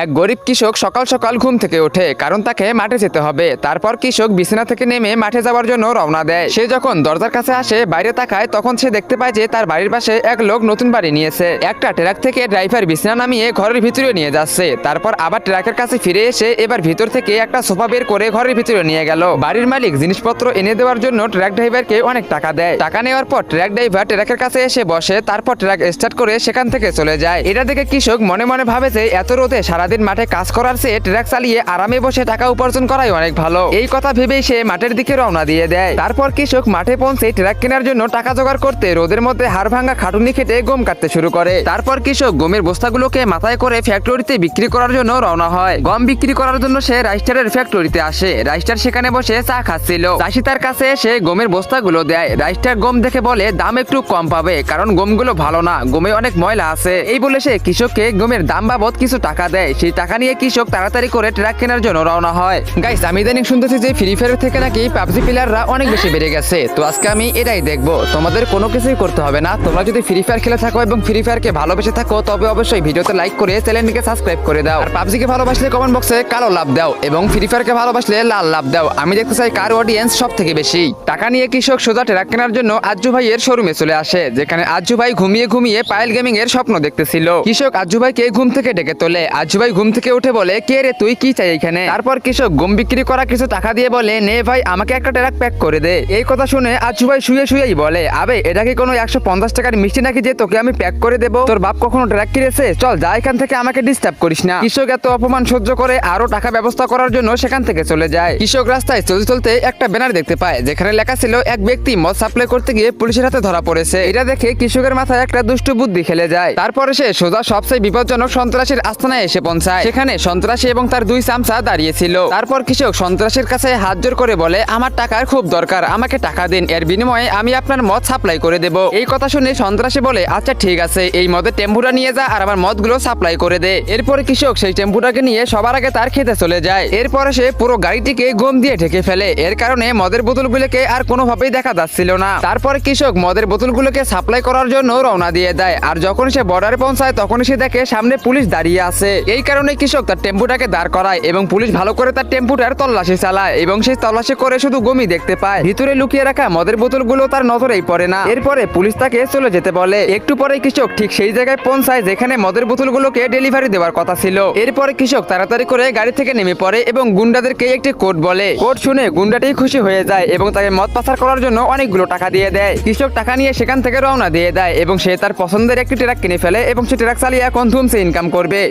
এক গরিব কৃষক সকাল সকাল ঘুম থেকে ওঠে, কারণ তাকে মাঠে যেতে হবে। তারপর কৃষক বিছানা থেকে নেমে মাঠে যাওয়ার জন্য রওনা দেয়। সে যখন দরজার কাছে আসে, বাইরে তাকায়, তখন সে দেখতে পায় যে তার বাড়ির পাশে এক লোক নতুন বাড়ি নিয়েছে। একটা ট্রাক থেকে ড্রাইভার বিছানা নামিয়ে ঘরের ভিতরে নিয়ে যাচ্ছে। তারপর আবার ট্রাকের কাছে ফিরে এসে এবার ভিতর থেকে একটা সোফা বের করে ঘরের ভিতরে নিয়ে গেল। বাড়ির মালিক জিনিসপত্র এনে দেওয়ার জন্য ট্রাক ড্রাইভারকে অনেক টাকা দেয়। টাকা নেওয়ার পর ট্রাক ড্রাইভার ট্রাকের কাছে এসে বসে, তারপর ট্রাক স্টার্ট করে সেখান থেকে চলে যায়। এটা দেখে কৃষক মনে মনে ভাবে যে এত রোদে সারাদিন মাঠে কাজ করার চেয়ে ট্রাক চালিয়ে আরামে বসে টাকা উপার্জন করাই অনেক ভালো। এই কথা ভেবেই সে মাঠের দিকে রওনা দিয়ে দেয়। তারপর কৃষক মাঠে পৌঁছে ট্রাক কেনার জন্য টাকা জোগাড় করতে রোদের মধ্যে হাড় ভাঙা খাটুনি খেটে গম কাটতে শুরু করে। তারপর কৃষক গমের বস্তাগুলোকে মাথায় করে ফ্যাক্টরিতে বিক্রি করার জন্য রওনা হয়। গম বিক্রি করার জন্য সে রাইস্টারের ফ্যাক্টরিতে আসে। রাইস্টার সেখানে বসে চা খাচ্ছিল। চাষি তার কাছে এসে গমের বস্তাগুলো দেয়। রাইস্টার গম দেখে বলে দাম একটু কম পাবে, কারণ গমগুলো ভালো না, গমে অনেক ময়লা আছে। এই বলে সে কৃষককে গমের দাম বাবদ কিছু টাকা দেয়। সেই টাকা নিয়ে কৃষক তাড়াতাড়ি করে ট্রাক কেনার জন্য রওনা হয়। গাইস, আমি ইদানিং শুনতেছি যে ফ্রি ফায়ার থেকে নাকি পাবজি প্লেয়াররা অনেক বেশি বেড়ে গেছে। তো আজকে আমি এটাই দেখবো। তোমাদের কোনো কিছুই করতে হবে না। তোমরা যদি ফ্রি ফায়ার খেলে থাকো এবং ফ্রি ফায়ারকে ভালোবেসে থাকো, তবে অবশ্যই ভিডিওতে লাইক করে চ্যানেলটিকে সাবস্ক্রাইব করে দাও। আর পাবজিকে ভালোবাসলে কমেন্ট বক্সে কালো লাভ দাও এবং ফ্রি ফায়ারকে ভালোবাসলে লাল লাভ দাও। আমি দেখতে চাই কার অডিয়েন্স সব থেকে বেশি। টাকা নিয়ে কৃষক সোজা ট্রাক কেনার জন্য আজ্জু ভাইয়ের শোরুমে চলে আসে, যেখানে আজ্জু ভাই ঘুমিয়ে ঘুমিয়ে পায়েল গেমিং এর স্বপ্ন দেখতেছিল। কৃষক আজ্জু ভাইকে ঘুম থেকে ডেকে তোলে। আজ্জু ভাই ঘুম থেকে উঠে বলে, কে রে তুই, কি চাই এখানে? তারপর কৃষক গম বিক্রি করা কিছু টাকা দিয়ে বলে, নে ভাই, আমাকে একটা ট্রাক প্যাক করে দে। এই কথা শুনে আজ্জু ভাই শুয়ে শুয়েই বলে, আবে এটা কি কোনো 150 টাকার মিষ্টি নাকি যে তোকে আমি প্যাক করে দেবো? তোর বাপ কখনো ট্রাক কিনেছে? চল যা এখান থেকে, আমাকে ডিস্টার্ব করিস না। কৃষক এত অপমান সহ্য করে আরো টাকা ব্যবস্থা করার জন্য সেখান থেকে চলে যায়। কৃষক রাস্তায় চলতে চলতে একটা ব্যানার দেখতে পায়, যেখানে লেখা ছিল এক ব্যক্তি মদ সাপ্লাই করতে গিয়ে পুলিশের হাতে ধরা পড়েছে। এটা দেখে কৃষকের মাথায় একটা দুষ্ট বুদ্ধি খেলে যায়। তারপরে সে সোজা সবচেয়ে বিপজ্জনক সন্ত্রাসীর আস্তানায় এসে পৌঁছায়। সেখানে সন্ত্রাসী এবং তার দুই চামচা দাঁড়িয়েছিল। তারপর কৃষক সন্ত্রাসীর কাছে হাত জোর করে বলে, আমার টাকার খুব দরকার, আমাকে টাকা দিন, এর বিনিময়ে আমি আপনার মদ সাপ্লাই করে দেব। এই কথা শুনে সন্ত্রাসী বলে, আচ্ছা ঠিক আছে, এই মদের টেম্পুটা নিয়ে যা আর আমার মদগুলো সাপ্লাই করে দে। এরপরে কৃষক সেই টেম্পুটাকে নিয়ে সবার আগে তার খেতে চলে যায়। এরপরে সে পুরো গাড়িটিকে গম দিয়ে ঢেকে ফেলে। এর কারণে মদের বোতলগুলোকে আর কোনোভাবেই দেখা যাচ্ছিল না। তারপরে কৃষক মদের বোতলগুলোকে সাপ্লাই করার জন্য রওনা দিয়ে দেয়। আর যখন সে বর্ডারে পৌঁছায়, তখন সে দেখে সামনে পুলিশ দাঁড়িয়ে আছে। এই কারণে কৃষক তার টেম্পুটাকে দাঁড় করায় এবং পুলিশ ভালো করে তার টেম্পুটার তল্লাশি চালায় এবং সেই তল্লাশি করে শুধু গমই দেখতে পায়। ভিতরে লুকিয়ে রাখা মদের বোতলগুলো তার নজরেই পড়ে না। এরপরে পুলিশ তাকে চলে যেতে বলে। একটু পরে কৃষক ঠিক সেই জায়গায় পৌঁছায় যেখানে মদের বোতলগুলোকে ডেলিভারি দেওয়ার কথা ছিল। এরপরে কৃষক তাড়াতাড়ি করে গাড়ি থেকে নেমে পড়ে এবং গুন্ডাদেরকে একটি কোড বলে। কোড শুনে গুন্ডাটি খুশি হয়ে যায় এবং তাকে মদ পাচার করার জন্য অনেকগুলো টাকা দিয়ে দেয়। কৃষক টাকা নিয়ে সেখান থেকে রওনা দিয়ে দেয় এবং সে তার পছন্দের একটি ট্রাক কিনে ফেলে এবং সে ট্রাক চালিয়ে এখন ধুমসে ইনকাম করবে।